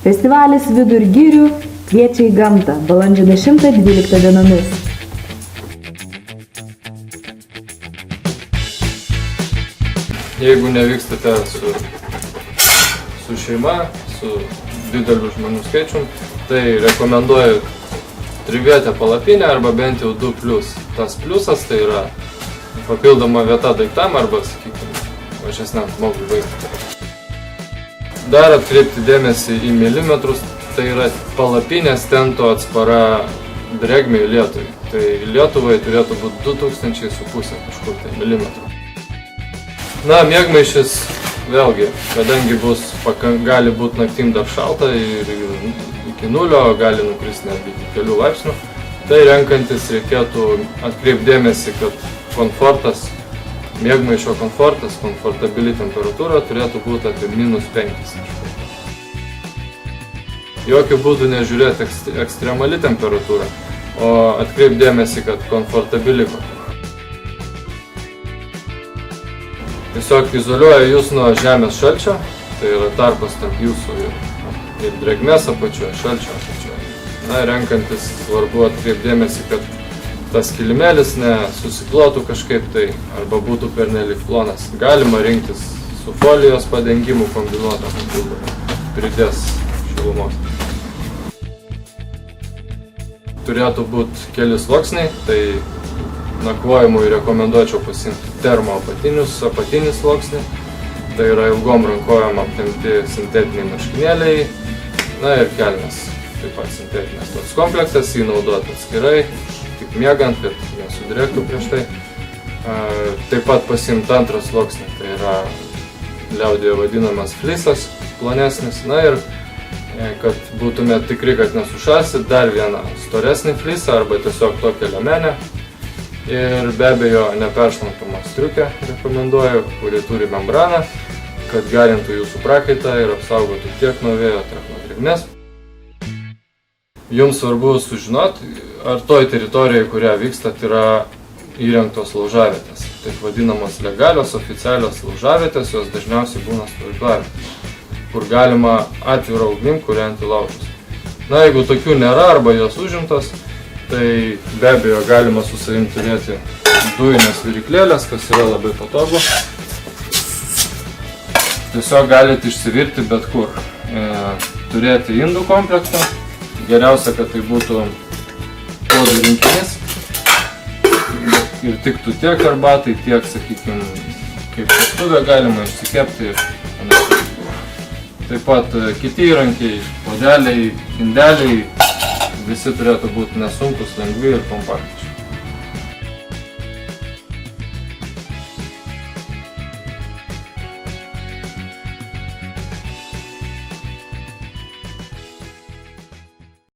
Festivalis Vidurgirių kviečia į gamtą balandžio 10-12 dienomis. Jeigu nevykstate su šeima, su dideliu žmonių skaičium, tai rekomenduoju trivietę palapinę arba bent jau 2+. Tas pliusas tai yra papildoma vieta daiktam arba, sakykime, mažesniam žmogui vaikui. Dar atkreipti dėmesį į milimetrus, tai yra palapinės tento atspara drėgmei lietui. Tai Lietuvai turėtų būti 2500 kažkur tai milimetrų. Na, miegmaišis vėlgi, kadangi gali būti naktim dar šalta ir iki 0, gali nukristi netgi iki kelių laipsnių, tai renkantis reikėtų atkreipti dėmesį, kad komfortas, miegmaišio komfortas, komfortabili temperatūra turėtų būti apie -5. Jokių būdų nežiūrėti ekstremali temperatūra, o atkreipti dėmesį, kad komfortabili. Tiesiog izoliuoja jūs nuo žemės šalčio, tai yra tarpas tarp jūsų ir drėgmės apačioje, šalčio apačioje. Na, renkantis svarbu atkreipti dėmesį, kad tas kilimėlis nesusiklotų kažkaip tai arba būtų pernelyg plonas. Galima rinktis su folijos padengimu kombinuotą, pridės šilumos. Turėtų būti keli sluoksniai, tai nakvojimui rekomenduočiau pasiimti termo apatinį sluoksnį. Tai yra ilgom rankojom aptempti sintetiniai marškinėliai, na ir kelnes, taip pat sintetinės. Toks kompleksas jį naudoti atskirai, tik miegant, kad nesudrėktų prieš tai. Taip pat pasiimti antrą sluoksnį, tai yra liaudyje vadinamas flisas, plonesnis. Na ir kad būtumėte tikri, kad nesušalsit, dar vieną storesnį flisą arba tiesiog tokią liemenę. Ir be abejo neperšlampamą striukę rekomenduoju, kuri turi membraną, kad gerintų jūsų prakaitą ir apsaugotų tiek nuo vėjo, tiek nuo drėgmės. Jums svarbu sužinoti, ar toj teritorijai, kurią vykstat, yra įrengtos laužavietės. Taip vadinamos legalios, oficialios laužavietės, jos dažniausiai būna stovyklavietės, kur galima atviro ugnim kūrenti laužus. Na, jeigu tokių nėra arba jos užimtos, tai be abejo galima su savim turėti dujinės viryklėlės, kas yra labai patogu. Tiesiog galite išsivirti bet kur. Turėti indų komplektą. Geriausia, kad tai būtų puodų rinkinys. Ir tiktų tiek arbatai, tiek, sakykime, kaip keptuvė galima išsikepti. Taip pat kiti įrankiai, puodeliai, indeliai. Visi turėtų būti nesunkus, lengvi ir kompaktiški.